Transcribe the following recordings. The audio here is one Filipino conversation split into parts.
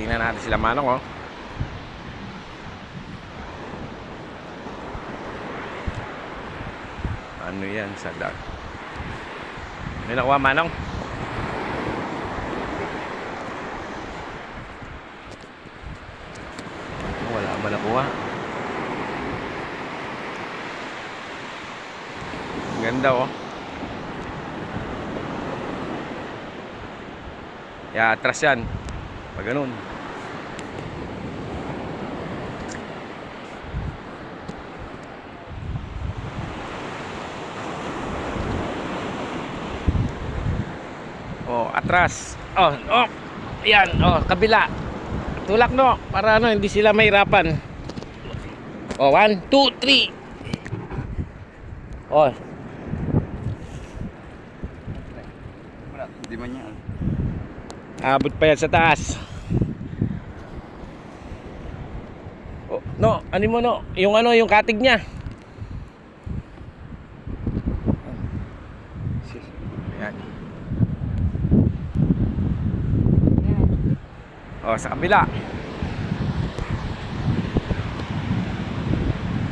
tingnan natin sila Manong, oh. Ano yan sa dag? May nakuha Manong? Wala ba nakuha? Ganda, oh. Atras yan. Pag ganun. Oh, atras. Oh, oh. Yan, oh, kabila. Tulak, no, para ano, hindi sila mahirapan. Oh, 1, 2, 3. Oh. Di man yan. Abot pa yan sa taas. Oh, no, ano mo, no? Yung ano, yung katig niya. Ayan. Oh, sa kabila.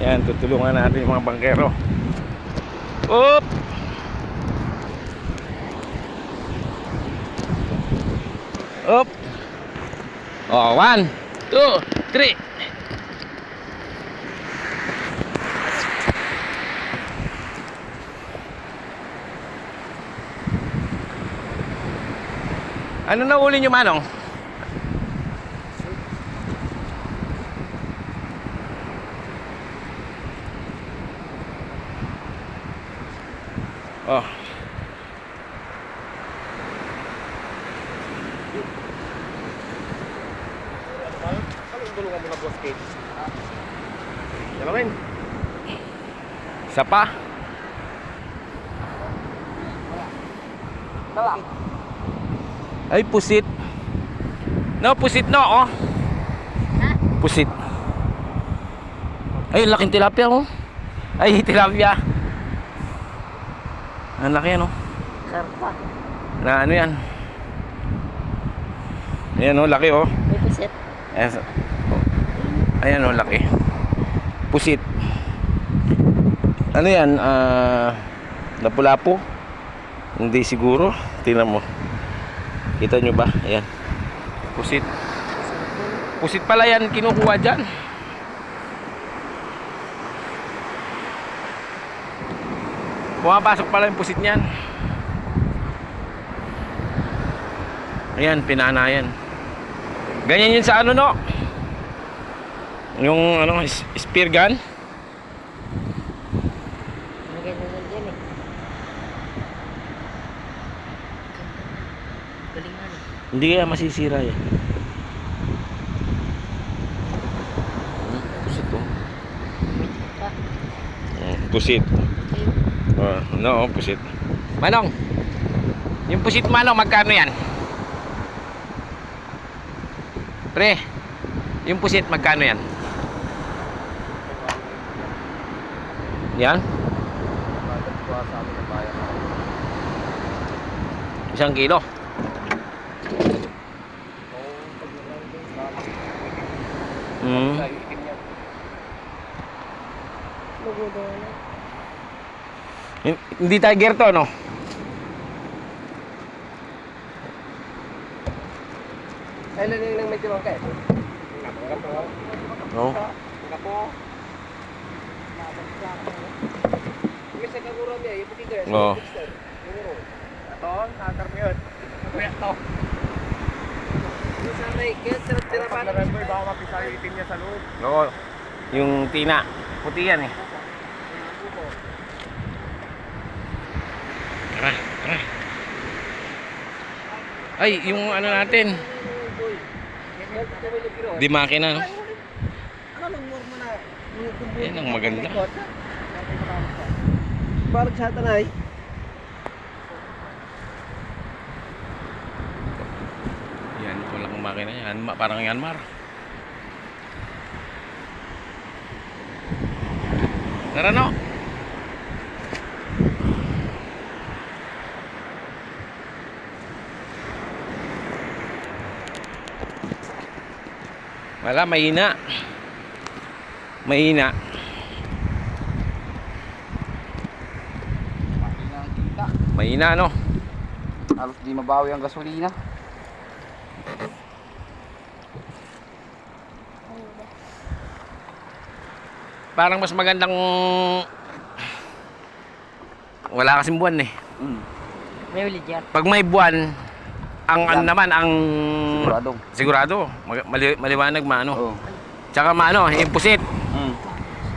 Yan, tutulungan natin yung mga bangkero. Oop! Oop! Oh, 1, 2, 3. Ano na uli nyo, Manong? Oh. Tulungan mo na, boss Kate. Dalawin. Isa pa. Dala. Ay, pusit. No, pusit, no, oh. Pusit. Ay, laking tilapia, oh. Ay, tilapia. Ang laki, ano? Karpa. Na ano yan? Ayan, oh, laki, oh. May puset. Ayan, oh, laki. Pusit. Ano yan? Lapu-lapu? Hindi siguro. Tingnan mo. Kita nyo ba? Ayan. Pusit. Pusit pala yan kinukuha dyan. Pumapasok pala yung pusit niyan. Ayan, pinanayan. Ganyan yun sa ano, no? Yung ano, spear gun. Maganda na dyan eh. Galing nga. Hindi kaya masisira yan. Pusit, oh. Pusit. No, pusit. Manong, yung pusit, Manong, magkano yan? Pre, yung pusit, magkano yan? Yan? 1 kilo. Hindi tiger to, no? Ay, lang may tiwang ka eh. No. Kapo. May sa kaguro niya, yung puti guys. Oo. Ito, nakakar mo yun. Kuya to. Yung sa naked, sarap tinapan. November, baka mapisa yung itim niya sa loob. Oo. Yung tina. Puti yan, eh. Tara, tara. Ay, yung ano natin. Di makina, no? Ano lang mo na? Yan ang maganda. Balag sa tanay. Yan, walang makina yan. Parang Yanmar. Tara, no? Wala, mahina. Mahina. Mahina ang kita. Mahina, no? Halos di mabawi ang gasolina. Parang mas magandang wala kasing buwan eh. May ulit yan. Pag may buwan, ang ano Yan. naman, ang Sigurado. sigurado, maliwanag maano. Oo. Tsaka maano, impusit.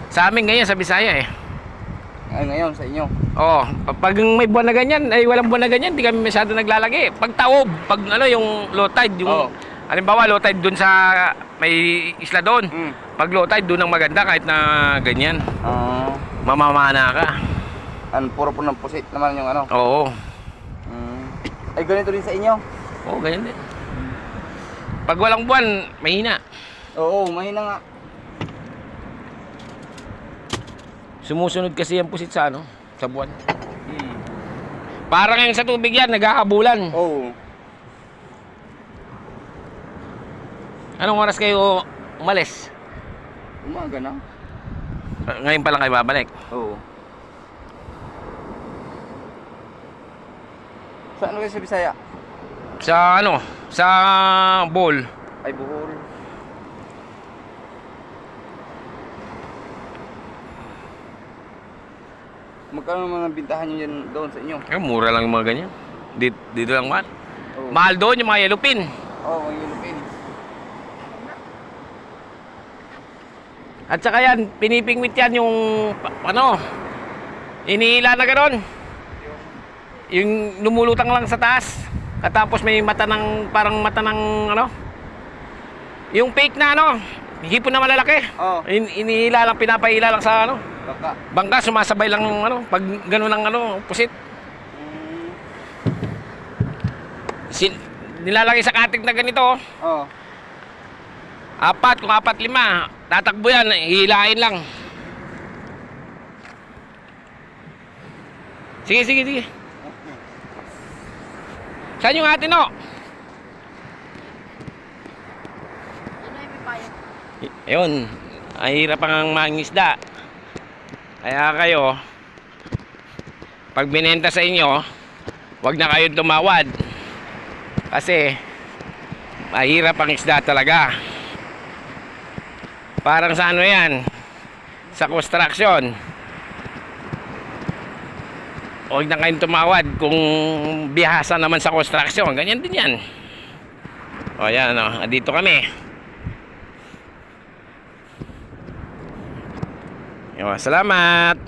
Sa amin ngayon sa Bisaya eh. Ay, ngayon sa inyo. Oh, pag may buwan na ganyan, ay walang buwan na ganyan, di kami masyado naglalagay. Pag taob, pag ano yung low tide, yung Oo. halimbawa low tide doon sa may isla doon. Pag low tide doon ang maganda kahit na ganyan. Mamamana ka. Puro po ng pusit naman yung ano. Oo. Ay, ganito rin sa inyo. Oo, ganyan din. Pag walang buwan, mahina. Oo, mahina nga. Sumusunod kasi yung pusit sa ano, sa buwan. Parang yung sa tubig yan, nagkakabulan. Oo. Anong oras kayo umalis? Umaga na. Ngayon pa lang kayo babalik. Oo. Saan kayo sa Bisaya? Sa ano, sa bowl. Ay, Bohol. Magkano naman ang bintahan nyo yan doon sa inyo? Eh, mura lang yung mga ganyan. Dito lang mahal. Oo. Mahal doon yung mga yellow pin. Oo, mga Yulupin. At saka yan, pinipingwit yan yung, ano, iniila na gano'n. Yung lumulutang lang sa taas. Katapos may mata ng, parang mata ng, ano, yung fake na, ano, hipon na malalaki. Oo. Iniila lang, pinapaila lang sa, ano, Baka. bangka, sumasabay lang, ano, pag gano'n ang, ano, pusit. Nilalagay sa katig na ganito, oh. Oo. 4, kung 4, 5, tatakbo yan, hihilain lang. Sige, sige, sige. Saan yung atin, no? Ano yung may payo? Ayun, ang hirap ang mangingisda. Kaya kayo, pag binenta sa inyo, wag na kayo tumawad. Kasi, mahirap ang isda talaga. Parang sa ano yan, sa construction. Huwag na kayong tumawad kung bihasa naman sa construction. Ganyan din yan. O yan, o, dito kami. Yo, salamat.